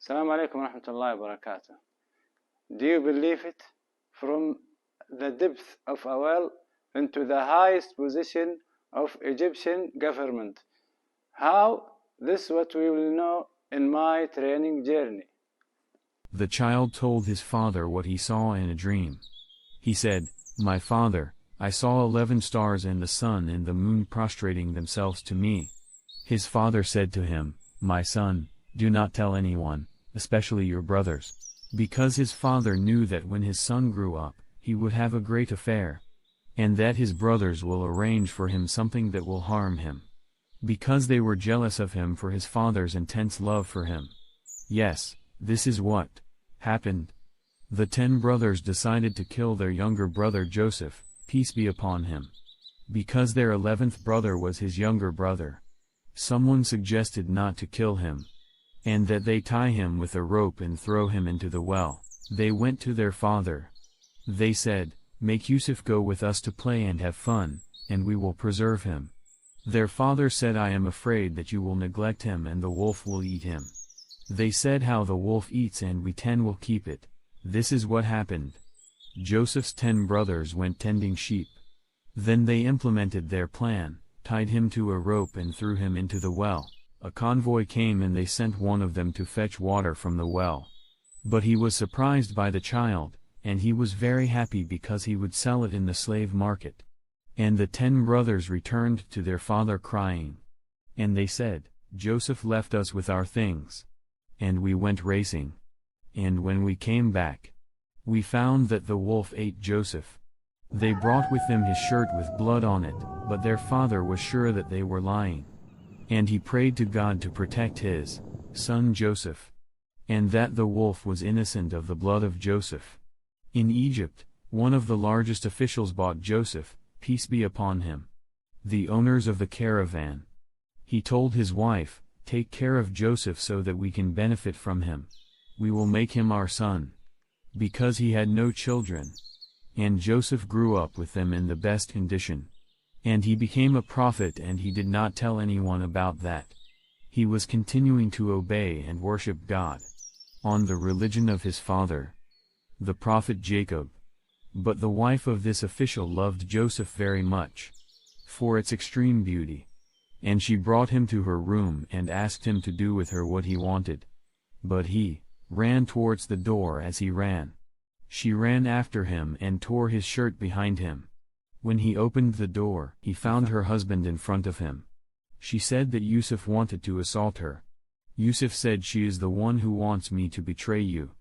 السلام عليكم ورحمة الله وبركاته. Do you believe it? From the depth of a well into the highest position of Egyptian government. How? This is what we will know in my training journey. The child told his father what he saw in a dream. He said, "My father, I saw 11 stars and the sun and the moon prostrating themselves to me." His father said to him, "My son, do not tell anyone, especially your brothers." Because his father knew that when his son grew up, he would have a great affair, and that his brothers will arrange for him something that will harm him. Because they were jealous of him for his father's intense love for him. Yes, this is what happened. The 10 brothers decided to kill their younger brother Joseph, peace be upon him. Because their 11th brother was his younger brother. Someone suggested not to kill him, and that they tie him with a rope and throw him into the well. They went to their father. They said, "Make Yusuf go with us to play and have fun, and we will preserve him." Their father said, "I am afraid that you will neglect him and the wolf will eat him." They said, "How the wolf eats and we 10 will keep it." This is what happened. Joseph's 10 brothers went tending sheep. Then they implemented their plan, tied him to a rope and threw him into the well. A convoy came and they sent one of them to fetch water from the well. But he was surprised by the child, and he was very happy because he would sell it in the slave market. And the 10 brothers returned to their father crying. And they said, "Joseph left us with our things. And we went racing. And when we came back, we found that the wolf ate Joseph." They brought with them his shirt with blood on it, but their father was sure that they were lying. And he prayed to God to protect his son Joseph, and that the wolf was innocent of the blood of Joseph. In Egypt, one of the largest officials bought Joseph, peace be upon him. The owners of the caravan. He told his wife, "Take care of Joseph so that we can benefit from him. We will make him our son." Because he had no children. And Joseph grew up with them in the best condition. And he became a prophet, and he did not tell anyone about that. He was continuing to obey and worship God, on the religion of his father, the prophet Jacob. But the wife of this official loved Joseph very much, for its extreme beauty. And she brought him to her room and asked him to do with her what he wanted. But he ran towards the door as he ran. She ran after him and tore his shirt behind him. When he opened the door, he found her husband in front of him. She said that Yusuf wanted to assault her. Yusuf said, "She is the one who wants me to betray you.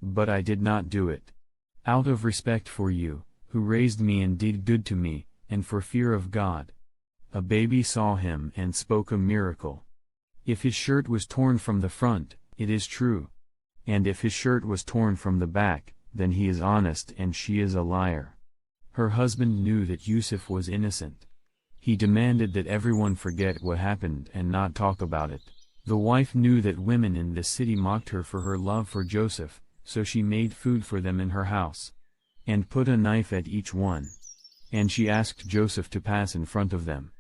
But I did not do it. Out of respect for you, who raised me and did good to me, and for fear of God." A baby saw him and spoke a miracle. If his shirt was torn from the front, it is true. And if his shirt was torn from the back, then he is honest and she is a liar. Her husband knew that Yusuf was innocent. He demanded that everyone forget what happened and not talk about it. The wife knew that women in this city mocked her for her love for Joseph, so she made food for them in her house, and put a knife at each one. And she asked Joseph to pass in front of them.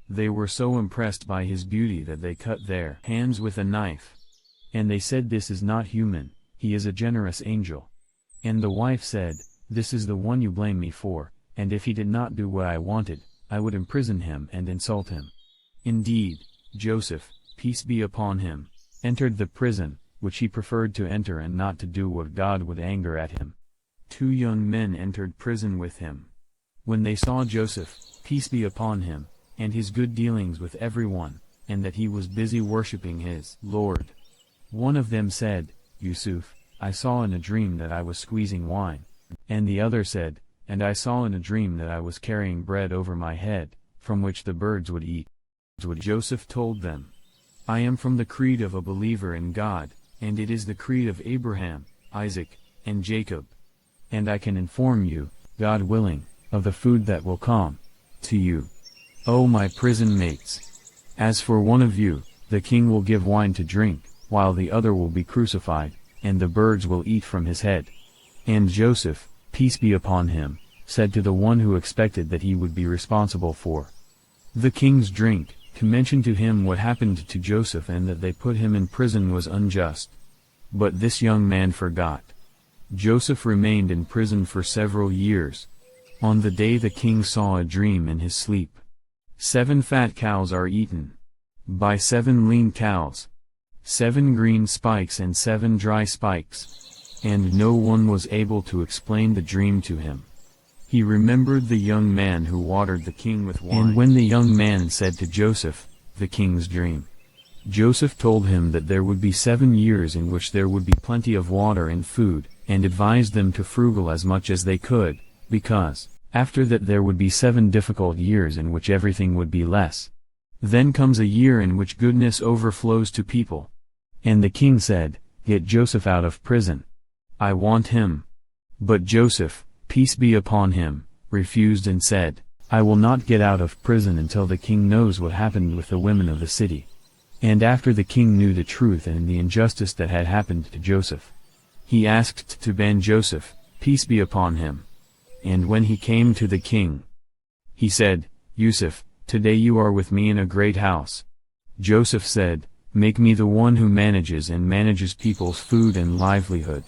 They were so impressed by his beauty that they cut their hands with a knife. And they said, "This is not human, he is a generous angel." And the wife said, "This is the one you blame me for, and if he did not do what I wanted, I would imprison him and insult him." Indeed, Joseph, peace be upon him, entered the prison, which he preferred to enter and not to do what God would anger at him. 2 young men entered prison with him. When they saw Joseph, peace be upon him, and his good dealings with everyone, and that he was busy worshipping his Lord, one of them said, "Yusuf, I saw in a dream that I was squeezing wine." And the other said, "And I saw in a dream that I was carrying bread over my head, from which the birds would eat." Joseph told them, "I am from the creed of a believer in God, and it is the creed of Abraham, Isaac, and Jacob. And I can inform you, God willing, of the food that will come to you, O my prison mates. As for one of you, the king will give wine to drink, while the other will be crucified, and the birds will eat from his head." And Joseph, peace be upon him, said to the one who expected that he would be responsible for the king's drink, to mention to him what happened to Joseph and that they put him in prison was unjust. But this young man forgot. Joseph remained in prison for several years. On the day the king saw a dream in his sleep. 7 fat cows are eaten by 7 lean cows. 7 green spikes and 7 dry spikes. And no one was able to explain the dream to him. He remembered the young man who watered the king with wine. And when the young man said to Joseph, the king's dream, Joseph told him that there would be 7 years in which there would be plenty of water and food, and advised them to frugal as much as they could, because, after that there would be 7 difficult years in which everything would be less. Then comes a year in which goodness overflows to people. And the king said, "Get Joseph out of prison. I want him." But Joseph, peace be upon him, refused and said, "I will not get out of prison until the king knows what happened with the women of the city." And after the king knew the truth and the injustice that had happened to Joseph, he asked to ban Joseph, peace be upon him. And when he came to the king, he said, "Yusuf, today you are with me in a great house." Joseph said, "Make me the one who manages people's food and livelihood."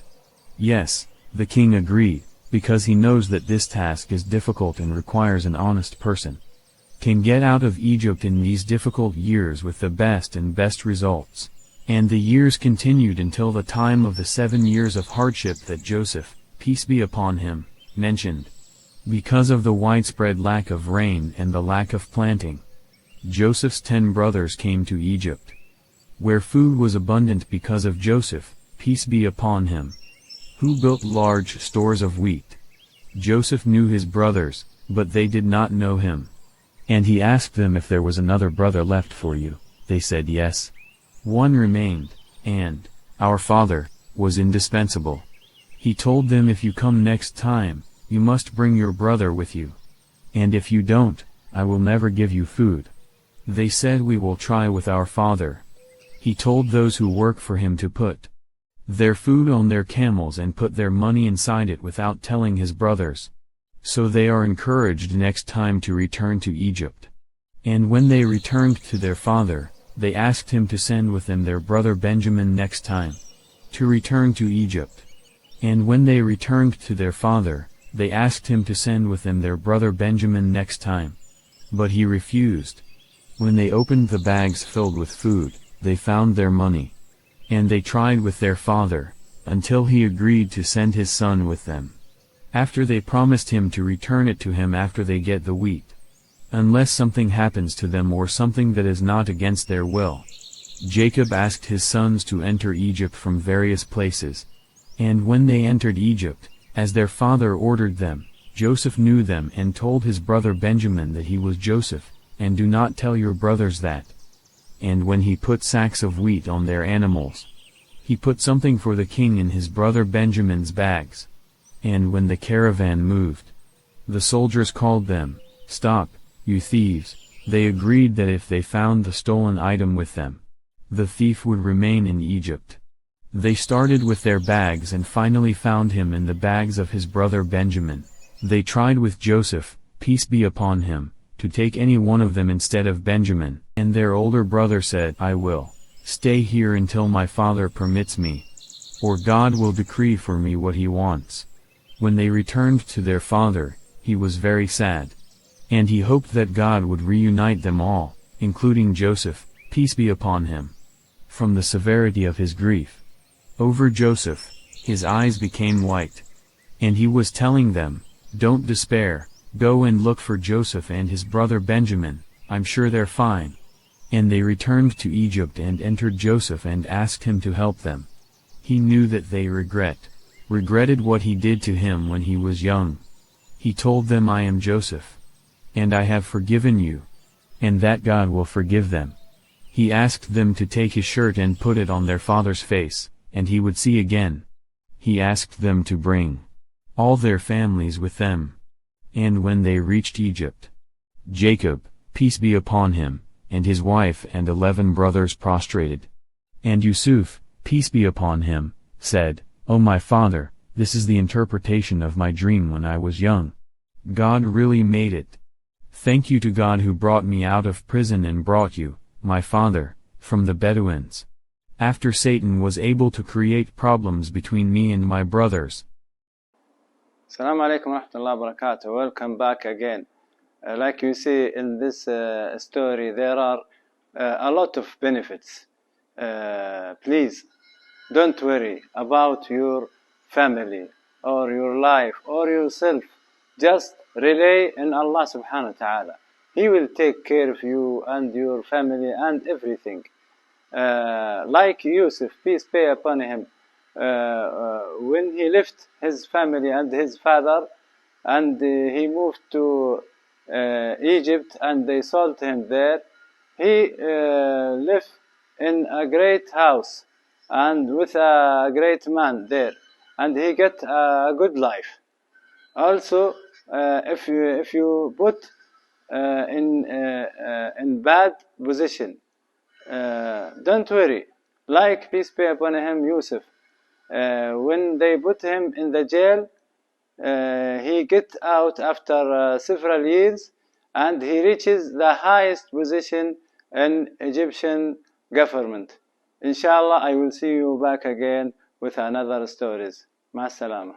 Yes, the king agreed, because he knows that this task is difficult and requires an honest person can get out of Egypt in these difficult years with the best results. And the years continued until the time of the 7 years of hardship that Joseph, peace be upon him, mentioned. Because of the widespread lack of rain and the lack of planting, Joseph's 10 brothers came to Egypt, where food was abundant because of Joseph, peace be upon him, who built large stores of wheat. Joseph knew his brothers, but they did not know him. And he asked them if there was another brother left for you. They said yes. One remained, and, our father, was indispensable. He told them, if you come next time, you must bring your brother with you. And if you don't, I will never give you food. They said, we will try with our father. He told those who work for him to put their food on their camels and put their money inside it without telling his brothers. So they are encouraged next time to return to Egypt. And when they returned to their father, they asked him to send with them their brother Benjamin next time to return to Egypt. And when they returned to their father, they asked him to send with them their brother Benjamin next time. But he refused. When they opened the bags filled with food, they found their money. And they tried with their father, until he agreed to send his son with them. After they promised him to return it to him after they get the wheat. Unless something happens to them or something that is not against their will. Jacob asked his sons to enter Egypt from various places. And when they entered Egypt, as their father ordered them, Joseph knew them and told his brother Benjamin that he was Joseph, and do not tell your brothers that. And when he put sacks of wheat on their animals, he put something for the king in his brother Benjamin's bags. And when the caravan moved, the soldiers called them, "Stop, you thieves." They agreed that if they found the stolen item with them, the thief would remain in Egypt. They started with their bags and finally found him in the bags of his brother Benjamin. They tried with Joseph, peace be upon him, to take any one of them instead of Benjamin. And their older brother said, "I will stay here until my father permits me, or God will decree for me what he wants." When they returned to their father, he was very sad. And he hoped that God would reunite them all, including Joseph, peace be upon him. From the severity of his grief over Joseph, his eyes became white. And he was telling them, "Don't despair, go and look for Joseph and his brother Benjamin, I'm sure they're fine." And they returned to Egypt and entered Joseph and asked him to help them. He knew that they regretted what he did to him when he was young. He told them, "I am Joseph, and I have forgiven you, and that God will forgive them." He asked them to take his shirt and put it on their father's face, and he would see again. He asked them to bring all their families with them. And when they reached Egypt, Jacob, peace be upon him, and his wife and 11 brothers prostrated. And Yusuf, peace be upon him, said, "O my father, this is the interpretation of my dream when I was young. God really made it. Thank you to God who brought me out of prison and brought you, my father, from the Bedouins. after Satan was able to create problems between me and my brothers. السلام عليكم ورحمة الله وبركاته. Welcome back again. Like you see in this story, there are a lot of benefits. Please don't worry about your family or your life or yourself. Just rely on Allah subhanahu wa ta'ala. He will take care of you and your family and everything. Like Yusuf, peace be upon him, when he left his family and his father and he moved to Egypt and they sold him there, he lived in a great house and with a great man there, and he got a good life. Also, if you put in bad position, don't worry. Like peace be upon him, Yusuf, when they put him in the jail, he get out after several years, and he reaches the highest position in Egyptian government. Inshallah, I will see you back again with another stories. مع السلامة.